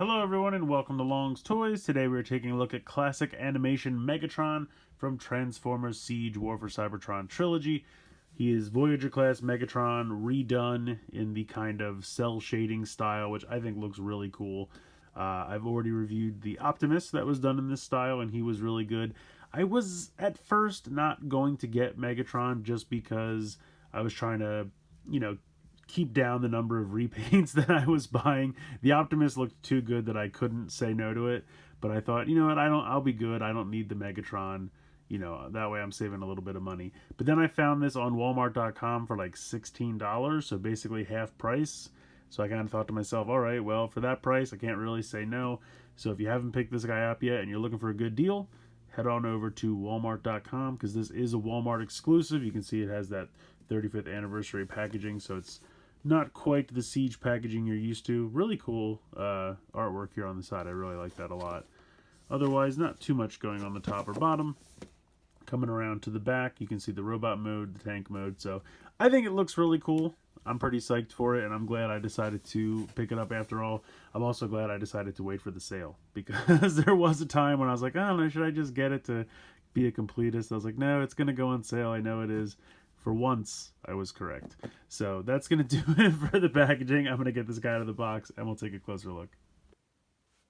Hello everyone and welcome to Long's Toys. Today we're taking a look at classic animation Megatron from Transformers Siege War for Cybertron trilogy. He is Voyager class Megatron redone in the kind of cell shading style, which I think looks really cool. I've already reviewed the Optimus that was done in this style and he was really good. I was at first not going to get Megatron just because I was trying to, keep down the number of repaints that I was buying. The Optimus looked too good that I couldn't say no to it, but I thought, you know what, I'll be good. I don't need the Megatron. That way I'm saving a little bit of money. But then I found this on Walmart.com for like $16, so basically half price. So I kind of thought to myself, all right, well, for that price, I can't really say no. So if you haven't picked this guy up yet and you're looking for a good deal, head on over to Walmart.com because this is a Walmart exclusive. You can see it has that 35th anniversary packaging, so it's not quite the Siege packaging you're used to. Really cool artwork here on the side. I really like that a lot. Otherwise, not too much going on the top or bottom. Coming around to the back, you can see the robot mode, the tank mode. So I think it looks really cool. I'm pretty psyched for it, and I'm glad I decided to pick it up after all. I'm also glad I decided to wait for the sale, because there was a time when I was like, I don't know, should I just get it to be a completist? I was like, no, it's going to go on sale. I know it is. For once, I was correct. So that's going to do it for the packaging. I'm going to get this guy out of the box, and we'll take a closer look.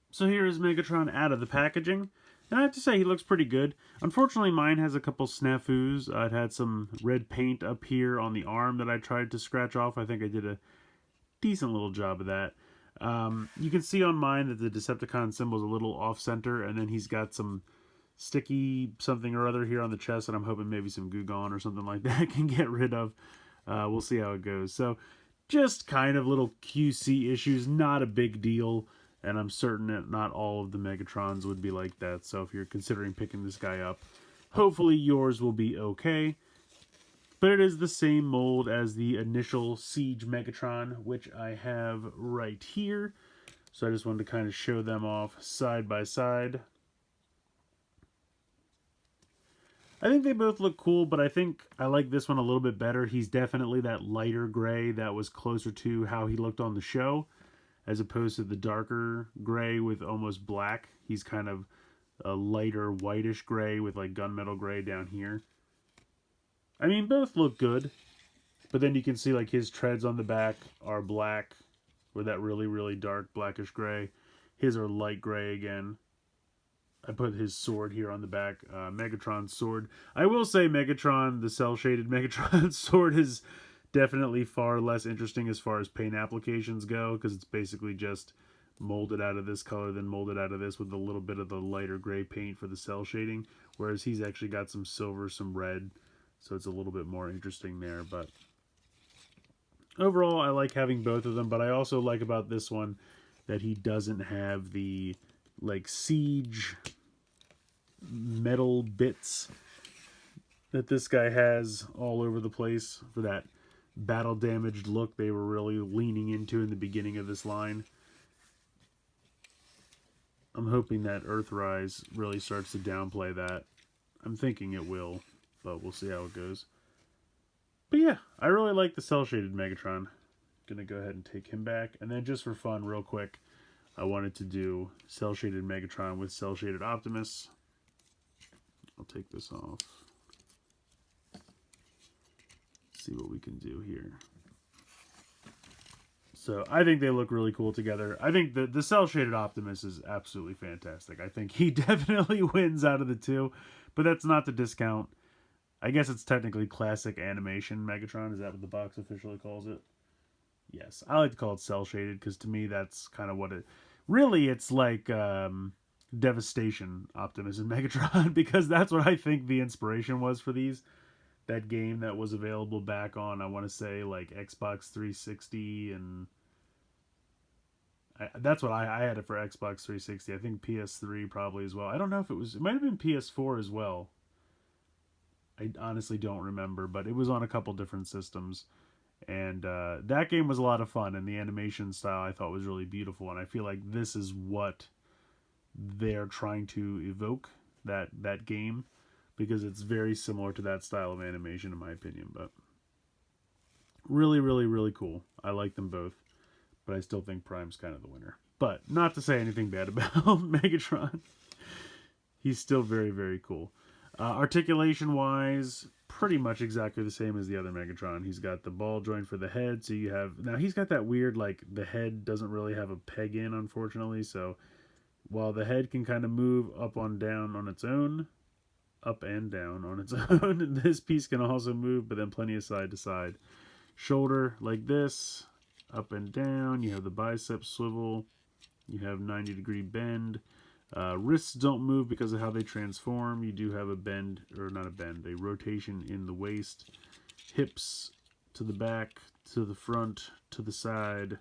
So here is Megatron out of the packaging. And I have to say, he looks pretty good. Unfortunately, mine has a couple snafus. It had some red paint up here on the arm that I tried to scratch off. I think I did a decent little job of that. You can see on mine that the Decepticon symbol is a little off-center, and then he's got some sticky something or other here on the chest, and I'm hoping maybe some Goo Gone or something like that can get rid of. We'll see how it goes. So just kind of little QC issues, not a big deal, and I'm certain that not all of the Megatrons would be like that. So if you're considering picking this guy up, hopefully yours will be okay. But it is the same mold as the initial Siege Megatron, which I have right here. So I just wanted to kind of show them off side by side. I think they both look cool, but I think I like this one a little bit better. He's definitely that lighter gray that was closer to how he looked on the show, as opposed to the darker gray with almost black. He's kind of a lighter whitish gray with like gunmetal gray down here. I mean, both look good, but then you can see like his treads on the back are black, or that really, really dark blackish gray. His are light gray again. I put his sword here on the back, Megatron's sword. I will say Megatron, the cel-shaded Megatron sword is definitely far less interesting as far as paint applications go, because it's basically just molded out of this color, then molded out of this with a little bit of the lighter gray paint for the cel shading, whereas he's actually got some silver, some red, so it's a little bit more interesting there. But overall, I like having both of them, but I also like about this one that he doesn't have the like Siege metal bits that this guy has all over the place for that battle damaged look they were really leaning into in the beginning of this line. I'm hoping that Earthrise really starts to downplay that. I'm thinking it will, but we'll see how it goes. But yeah, I really like the cel-shaded Megatron. Gonna go ahead and take him back, and then just for fun, real quick, I wanted to do cel-shaded Megatron with cel-shaded Optimus. I'll take this off. See what we can do here. So I think they look really cool together. I think the cel-shaded Optimus is absolutely fantastic. I think he definitely wins out of the two, but that's not to discount. I guess it's technically classic animation Megatron. Is that what the box officially calls it? Yes, I like to call it cel-shaded because to me that's kind of what it... Really, it's like Devastation Optimus and Megatron, because that's what I think the inspiration was for these. That game that was available back on, I want to say, like Xbox 360, and that's what I had it for Xbox 360. I think PS3 probably as well. I don't know if it might have been PS4 as well. I honestly don't remember, but it was on a couple different systems. And that game was a lot of fun, and the animation style I thought was really beautiful, and I feel like this is what they're trying to evoke, that game, because it's very similar to that style of animation in my opinion. But really, really, really cool. I like them both, but I still think Prime's kind of the winner. But not to say anything bad about Megatron. He's still very, very cool. Articulation-wise, pretty much exactly the same as the other Megatron. He's got the ball joint for the head, so you have... Now, he's got that weird, like, the head doesn't really have a peg in, unfortunately, so while the head can kind of move up and down on its own, this piece can also move, but then plenty of side to side. Shoulder, like this, up and down. You have the bicep swivel. You have 90-degree bend. Wrists don't move because of how they transform. You do have a bend, or not a bend, a rotation in the waist. Hips to the back, to the front, to the side.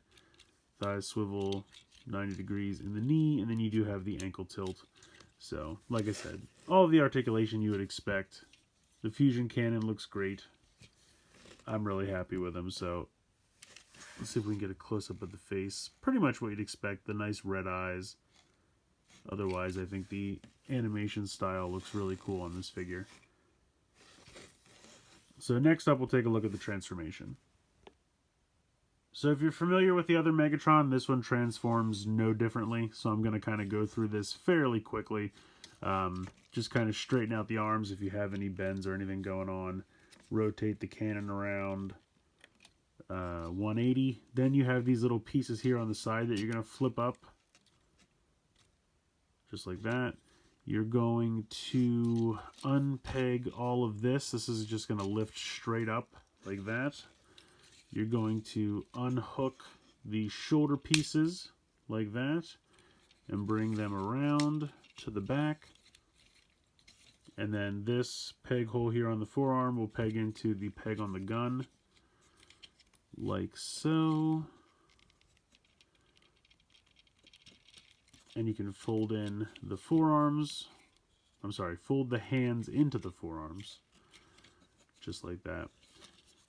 Thighs swivel 90 degrees in the knee, and then you do have the ankle tilt. So, like I said, all of the articulation you would expect. The fusion cannon looks great. I'm really happy with him, so let's see if we can get a close-up of the face. Pretty much what you'd expect, the nice red eyes. Otherwise, I think the animation style looks really cool on this figure. So next up, we'll take a look at the transformation. So if you're familiar with the other Megatron, this one transforms no differently. So I'm going to kind of go through this fairly quickly. Just kind of straighten out the arms if you have any bends or anything going on. Rotate the cannon around 180. Then you have these little pieces here on the side that you're going to flip up. Just like that. You're going to unpeg all of this. This is just going to lift straight up like that. You're going to unhook the shoulder pieces like that and bring them around to the back. And then this peg hole here on the forearm will peg into the peg on the gun like so. And you can fold in the forearms. I'm sorry, fold the hands into the forearms. Just like that.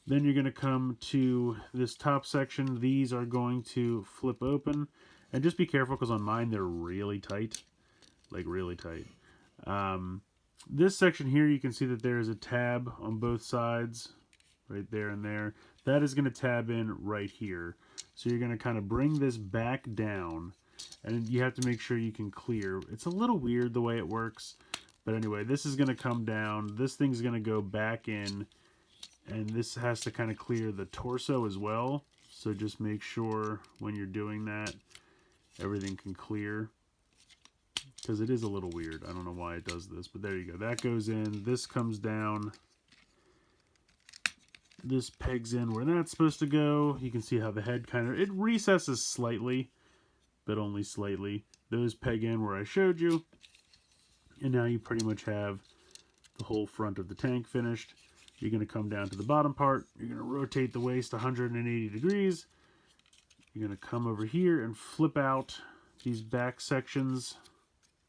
Then you're going to come to this top section. These are going to flip open. And just be careful because on mine they're really tight. Like really tight. This section here you can see that there is a tab on both sides. Right there and there. That is going to tab in right here. So you're going to kind of bring this back down. And you have to make sure you can clear. It's a little weird the way it works. But anyway, this is going to come down. This thing's going to go back in. And this has to kind of clear the torso as well. So just make sure when you're doing that, everything can clear. Because it is a little weird. I don't know why it does this. But there you go. That goes in. This comes down. This pegs in where that's supposed to go. You can see how the head kind of... It recesses slightly. But only slightly. Those peg in where I showed you. And now you pretty much have the whole front of the tank finished. You're going to come down to the bottom part. You're going to rotate the waist 180 degrees. You're going to come over here and flip out these back sections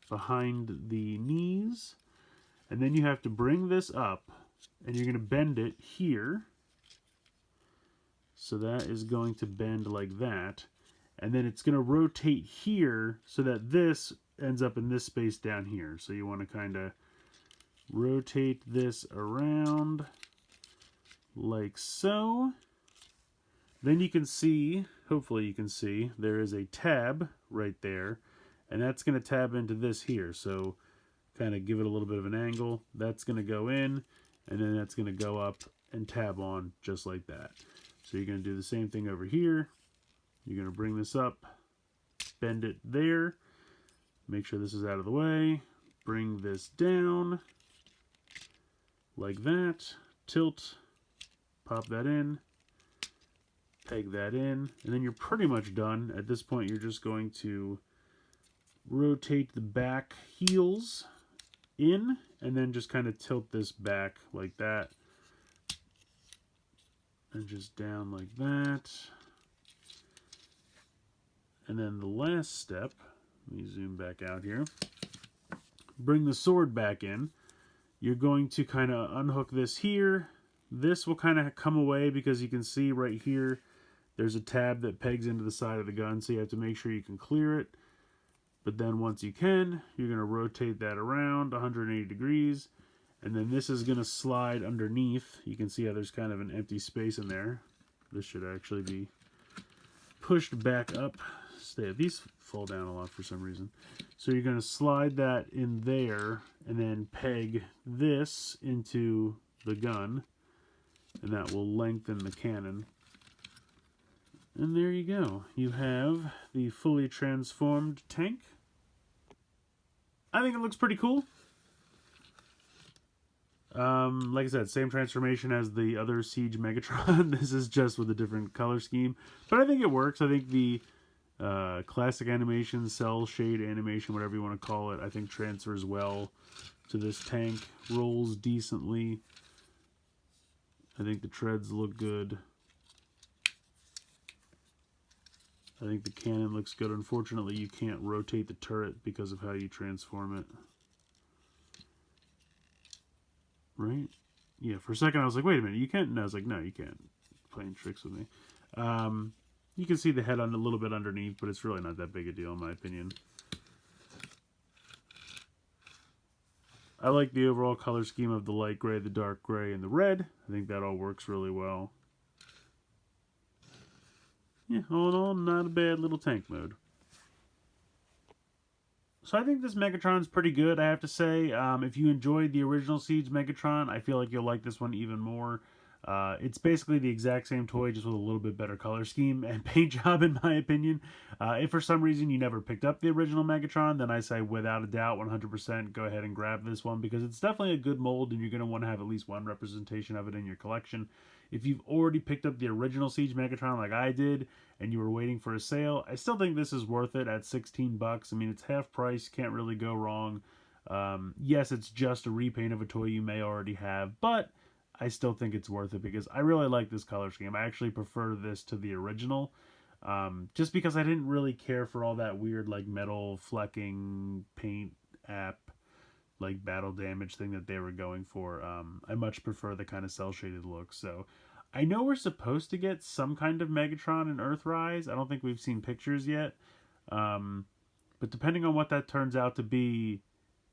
behind the knees. And then you have to bring this up. And you're going to bend it here. So that is going to bend like that. And then it's going to rotate here so that this ends up in this space down here. So you want to kind of rotate this around like so. Then you can see, hopefully you can see, there is a tab right there. And that's going to tab into this here. So kind of give it a little bit of an angle. That's going to go in. And then that's going to go up and tab on just like that. So you're going to do the same thing over here. You're going to bring this up, bend it there, make sure this is out of the way, bring this down like that, tilt, pop that in, peg that in, and then you're pretty much done. At this point, you're just going to rotate the back heels in, and then just kind of tilt this back like that, and just down like that. And then the last step, let me zoom back out here, bring the sword back in. You're going to kind of unhook this here. This will kind of come away because you can see right here, there's a tab that pegs into the side of the gun, so you have to make sure you can clear it. But then once you can, you're going to rotate that around 180 degrees. And then this is going to slide underneath. You can see how there's kind of an empty space in there. This should actually be pushed back up stay. These fall down a lot for some reason. So you're going to slide that in there and then peg this into the gun, and that will lengthen the cannon. And there you go. You have the fully transformed tank. I think it looks pretty cool. Like I said, same transformation as the other Siege Megatron. This is just with a different color scheme. But I think it works. I think the classic animation, cell shade animation, whatever you want to call it, I think transfers well to this tank. Rolls decently. I think the treads look good. I think the cannon looks good. Unfortunately, you can't rotate the turret because of how you transform it. Right? Yeah, for a second I was like, wait a minute, you can't? And I was like, no, you can't. Playing tricks with me. You can see the head on a little bit underneath, but it's really not that big a deal in my opinion. I like the overall color scheme of the light gray, the dark gray, and the red. I think that all works really well. Yeah, all in all, not a bad little tank mode. So I think this Megatron's pretty good, I have to say. If you enjoyed the original Siege Megatron, I feel like you'll like this one even more. It's basically the exact same toy, just with a little bit better color scheme and paint job, in my opinion. If for some reason you never picked up the original Megatron, then I say without a doubt, 100%, go ahead and grab this one, because it's definitely a good mold, and you're going to want to have at least one representation of it in your collection. If you've already picked up the original Siege Megatron like I did, and you were waiting for a sale, I still think this is worth it at 16 bucks. I mean, it's half price, can't really go wrong. Yes, it's just a repaint of a toy you may already have, but I still think it's worth it because I really like this color scheme. I actually prefer this to the original, just because I didn't really care for all that weird like metal flecking paint app like battle damage thing that they were going for. I much prefer the kind of cell shaded look. So I know we're supposed to get some kind of Megatron in Earthrise. I don't think we've seen pictures yet, but depending on what that turns out to be,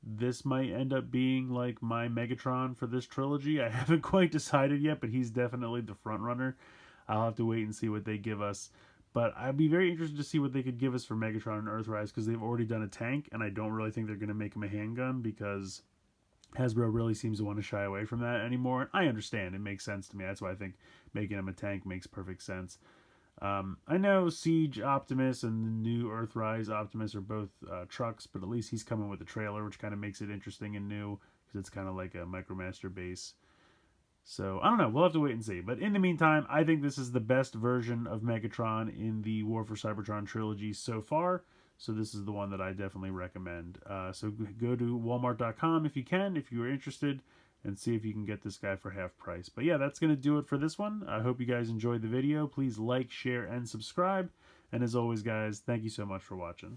this might end up being like my Megatron for this trilogy. I haven't quite decided yet, but he's definitely the front runner. I'll have to wait and see what they give us. But I'd be very interested to see what they could give us for Megatron and Earthrise, because they've already done a tank, and I don't really think they're going to make him a handgun, because Hasbro really seems to want to shy away from that anymore. I understand. It makes sense to me. That's why I think making him a tank makes perfect sense. I know Siege Optimus and the new Earthrise Optimus are both trucks, but at least he's coming with a trailer, which kind of makes it interesting and new, because it's kind of like a Micromaster base. So, I don't know. We'll have to wait and see. But in the meantime, I think this is the best version of Megatron in the War for Cybertron trilogy so far. So this is the one that I definitely recommend. So go to Walmart.com if you can, if you're interested, and see if you can get this guy for half price. But yeah, that's going to do it for this one. I hope you guys enjoyed the video. Please like, share, and subscribe. And as always, guys, thank you so much for watching.